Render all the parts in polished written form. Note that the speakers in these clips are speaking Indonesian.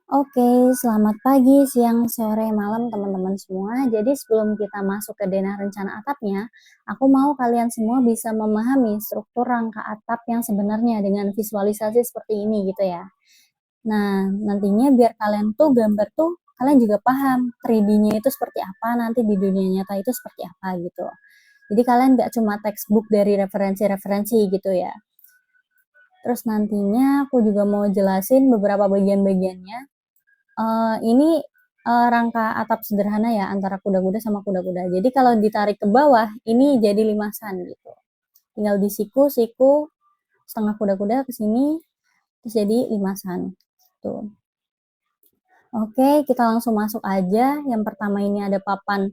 Oke, selamat pagi, siang, sore, malam teman-teman semua. Jadi sebelum kita masuk ke denah rencana atapnya, aku mau kalian semua bisa memahami struktur rangka atap yang sebenarnya dengan visualisasi seperti ini gitu ya. Nah, nantinya biar kalian tuh gambar tuh kalian juga paham 3D-nya itu seperti apa, nanti di dunia nyata itu seperti apa gitu. Jadi kalian nggak cuma textbook dari referensi-referensi gitu ya. Terus nantinya aku juga mau jelasin beberapa bagian-bagiannya. Ini rangka atap sederhana ya antara kuda-kuda sama kuda-kuda. Jadi kalau ditarik ke bawah ini jadi limasan gitu. Tinggal disiku-siku setengah kuda-kuda ke sini terus jadi limasan. Tuh. Oke, kita langsung masuk aja. Yang pertama ini ada papan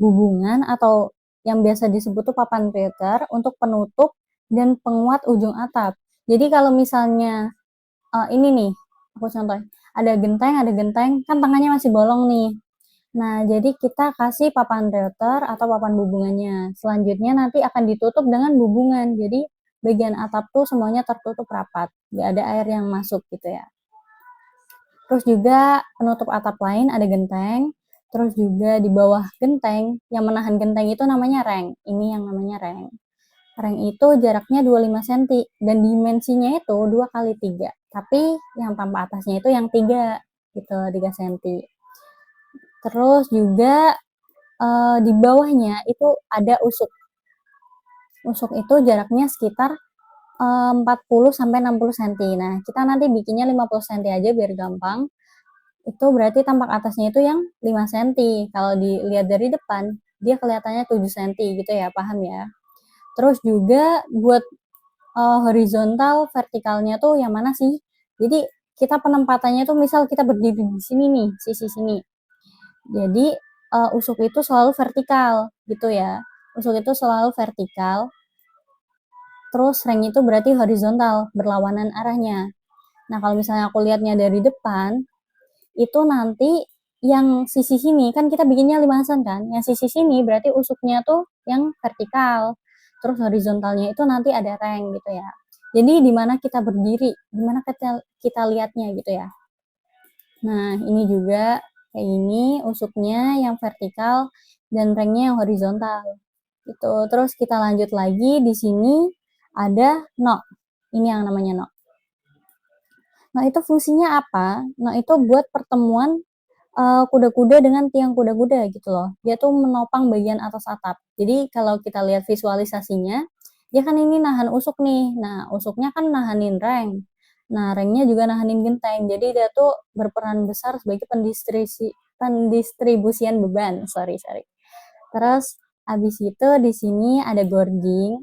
hubungan atau yang biasa disebut tuh papan filter untuk penutup dan penguat ujung atap. Jadi kalau misalnya ini nih, aku contoh, ada genteng, kan tengahnya masih bolong nih. Nah, jadi kita kasih papan realtor atau papan hubungannya. Selanjutnya nanti akan ditutup dengan hubungan. Jadi bagian atap tuh semuanya tertutup rapat, nggak ada air yang masuk gitu ya. Terus juga penutup atap lain ada genteng. Terus juga di bawah genteng, yang menahan genteng itu namanya reng. Ini yang namanya reng. Reng itu jaraknya 25 cm dan dimensinya itu 2 kali 3. Tapi yang tanpa atasnya itu yang 3 gitu, 3 cm. Terus juga di bawahnya itu ada usuk. Usuk itu jaraknya sekitar 40 sampai 60 cm. Nah, kita nanti bikinnya 50 cm aja biar gampang. Itu berarti tampak atasnya itu yang 5 cm. Kalau dilihat dari depan, dia kelihatannya 7 cm gitu ya, paham ya? Terus juga buat horizontal, vertikalnya tuh yang mana sih? Jadi kita penempatannya tuh misal kita berdiri di sini nih, sisi sini. Jadi usuk itu selalu vertikal gitu ya. Usuk itu selalu vertikal. Terus reng itu berarti horizontal, berlawanan arahnya. Nah, kalau misalnya aku lihatnya dari depan, itu nanti yang sisi sini kan kita bikinnya limasan kan. Yang sisi sini berarti usuknya tuh yang vertikal. Terus horizontalnya itu nanti ada reng gitu ya. Jadi di mana kita berdiri, di mana kita lihatnya gitu ya. Nah, ini juga kayak ini usuknya yang vertikal dan rengnya yang horizontal. Gitu. Terus kita lanjut lagi di sini ada no. Ini yang namanya no. No itu fungsinya apa? No itu buat pertemuan kuda-kuda dengan tiang kuda-kuda gitu loh. Dia tuh menopang bagian atas atap. Jadi kalau kita lihat visualisasinya, dia kan ini nahan usuk nih. Nah, usuknya kan nahanin reng. Nah, rengnya juga nahanin genteng. Jadi dia tuh berperan besar sebagai pendistribusian beban. Sorry. Terus habis itu di sini ada gording.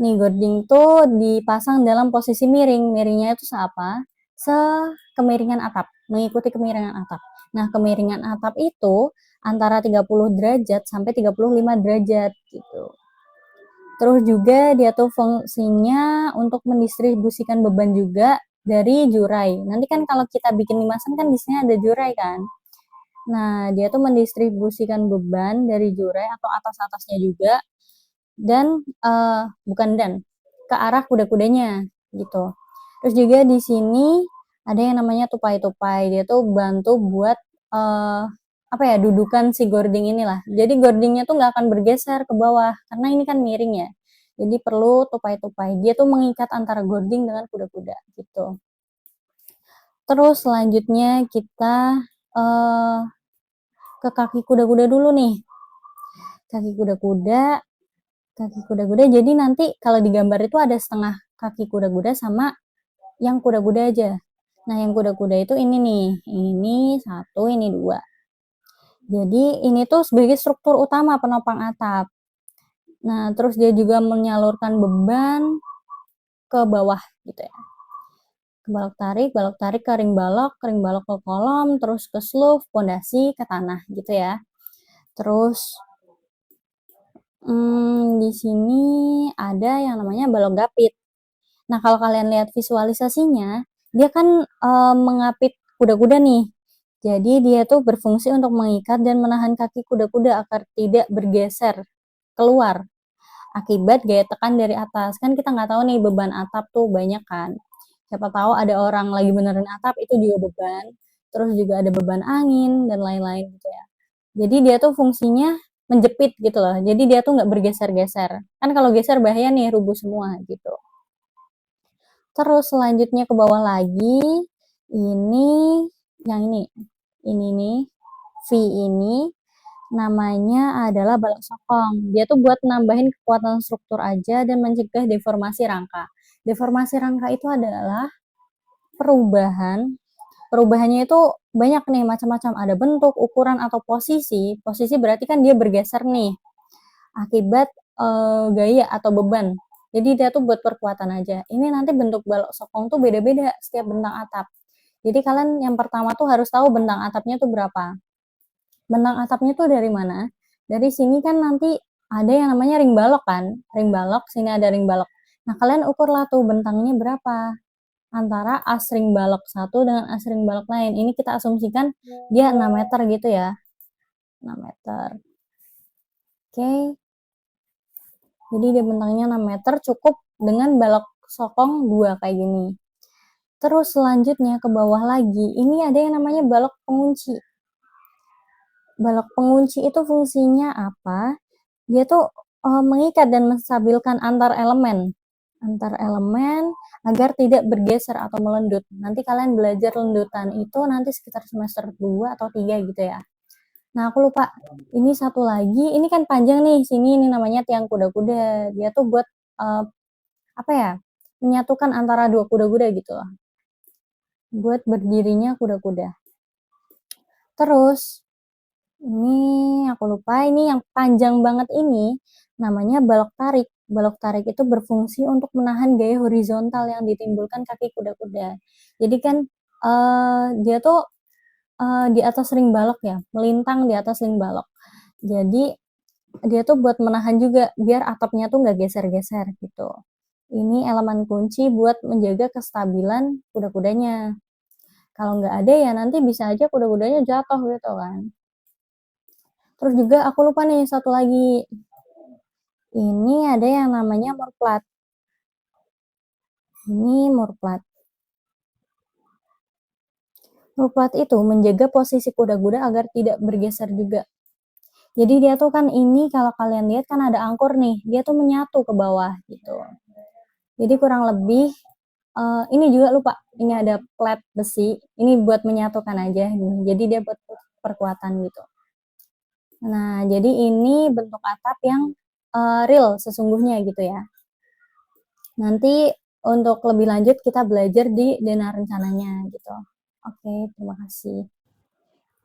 Nih, gording tuh dipasang dalam posisi miring. Miringnya itu seapa? Sekemiringan atap, mengikuti kemiringan atap. Nah, kemiringan atap itu antara 30 derajat sampai 35 derajat gitu. Terus juga dia tuh fungsinya untuk mendistribusikan beban juga dari jurai. Nanti kan kalau kita bikin limasan kan di sini ada jurai kan. Nah, dia tuh mendistribusikan beban dari jurai atau atas-atasnya juga dan bukan dan ke arah kuda-kudanya gitu. Terus juga di sini ada yang namanya tupai-tupai. Dia tuh bantu buat apa ya, dudukan si gording inilah. Jadi gordingnya tuh nggak akan bergeser ke bawah karena ini kan miring ya. Jadi perlu tupai-tupai. Dia tuh mengikat antara gording dengan kuda-kuda gitu. Terus selanjutnya kita ke kaki kuda-kuda dulu nih. Kaki kuda-kuda jadi nanti kalau digambar itu ada setengah kaki kuda-kuda sama yang kuda-kuda aja. Nah, yang kuda-kuda itu ini nih, ini satu, ini dua. Jadi ini tuh sebagai struktur utama penopang atap. Nah, terus dia juga menyalurkan beban ke bawah gitu ya. Ke balok tarik ke ring balok ke kolom, terus ke sloof, pondasi, ke tanah gitu ya. Terus di sini ada yang namanya balok gapit. Nah, kalau kalian lihat visualisasinya, dia kan mengapit kuda-kuda nih. Jadi dia tuh berfungsi untuk mengikat dan menahan kaki kuda-kuda agar tidak bergeser keluar akibat gaya tekan dari atas. Kan kita nggak tahu nih beban atap tuh banyak kan. siapa tahu ada orang lagi benerin atap, itu juga beban. Terus juga ada beban angin dan lain-lain gitu ya. Jadi dia tuh fungsinya menjepit gitu loh. Jadi dia tuh nggak bergeser-geser. Kan kalau geser bahaya nih, rubuh semua gitu. Terus selanjutnya ke bawah lagi, ini yang ini nih, V ini namanya adalah balok sokong. Dia tuh buat nambahin kekuatan struktur aja dan mencegah deformasi rangka. Deformasi rangka itu adalah perubahan. Perubahannya itu banyak nih, macam-macam. Ada bentuk, ukuran, atau posisi. Posisi berarti kan dia bergeser nih akibat gaya atau beban. Jadi dia tuh buat perkuatan aja. Ini nanti bentuk balok sokong tuh beda-beda setiap bentang atap. Jadi kalian yang pertama tuh harus tahu bentang atapnya tuh berapa. Bentang atapnya tuh dari mana? Dari sini kan nanti ada yang namanya ring balok kan. Ring balok, sini ada ring balok. Nah, kalian ukurlah tuh bentangnya berapa antara as ring balok satu dengan as ring balok lain. Ini kita asumsikan dia 6 meter gitu ya. 6 meter. Oke. Jadi dia bentangnya 6 meter cukup dengan balok sokong 2 kayak gini. Terus selanjutnya ke bawah lagi, ini ada yang namanya balok pengunci. Balok pengunci itu fungsinya apa? Dia tuh mengikat dan menstabilkan antar elemen agar tidak bergeser atau melendut. Nanti kalian belajar lendutan itu nanti sekitar semester 2 atau 3 gitu ya. Nah, aku lupa. Ini satu lagi, ini kan panjang nih, sini ini namanya tiang kuda-kuda. Dia tuh buat apa ya? Menyatukan antara dua kuda-kuda gitu loh. Buat berdirinya kuda-kuda. Terus ini aku lupa, ini yang panjang banget ini namanya balok tarik. Balok tarik itu berfungsi untuk menahan gaya horizontal yang ditimbulkan kaki kuda-kuda. Jadi kan dia tuh di atas ring balok ya, melintang di atas ring balok. Jadi dia tuh buat menahan juga biar atapnya tuh nggak geser-geser gitu. Ini elemen kunci buat menjaga kestabilan kuda-kudanya. Kalau nggak ada ya nanti bisa aja kuda-kudanya jatuh gitu kan. Terus juga aku lupa nih satu lagi. Ini ada yang namanya murplat. Ini murplat. Murplat itu menjaga posisi kuda-kuda agar tidak bergeser juga. Jadi dia tuh kan ini kalau kalian lihat kan ada angkor nih, dia tuh menyatu ke bawah gitu. Jadi kurang lebih ini juga lupa, ini ada plat besi, ini buat menyatukan aja. Jadi dia buat perkuatan gitu. Nah, jadi ini bentuk atap yang real sesungguhnya gitu ya. Nanti untuk lebih lanjut kita belajar di denah rencananya gitu. Oke, terima kasih.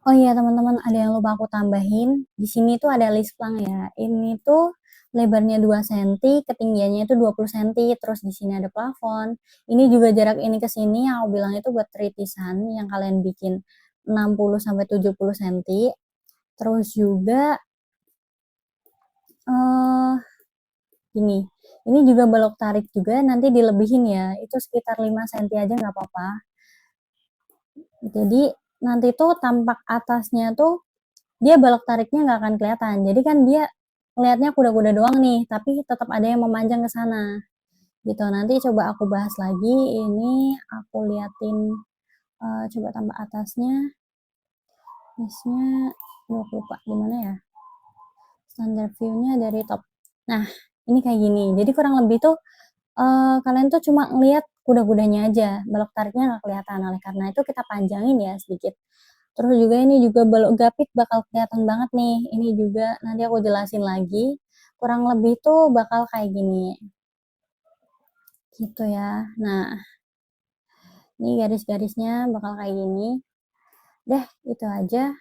Oh iya teman-teman, ada yang lupa aku tambahin. Di sini tuh ada list plank ya. Ini tuh lebarnya 2 cm, ketinggiannya itu 20 cm, terus di sini ada plafon. Ini juga jarak ini ke sini yang aku bilang itu buat tritisan yang kalian bikin 60 sampai 70 cm. Terus juga ini. Ini juga balok tarik juga nanti dilebihin ya. Itu sekitar 5 cm aja nggak apa-apa. Jadi nanti tuh tampak atasnya tuh dia balok tariknya nggak akan kelihatan. Jadi kan dia ngelihatnya kuda-kuda doang nih, tapi tetap ada yang memanjang ke sana. Gitu. Nanti coba aku bahas lagi. Ini aku liatin coba tambah atasnya. Listnya aku lupa gimana ya. Standar view-nya dari top. Nah, ini kayak gini. Jadi kurang lebih tuh kalian tuh cuma ngelihat kuda-kudanya aja, balok tariknya nggak kelihatan. Oleh karena itu kita panjangin ya sedikit. Terus juga ini juga balok gapit bakal kelihatan banget nih. Ini juga nanti aku jelasin lagi. Kurang lebih tuh bakal kayak gini. Gitu ya. Nah, ini garis-garisnya bakal kayak gini. Deh, itu aja.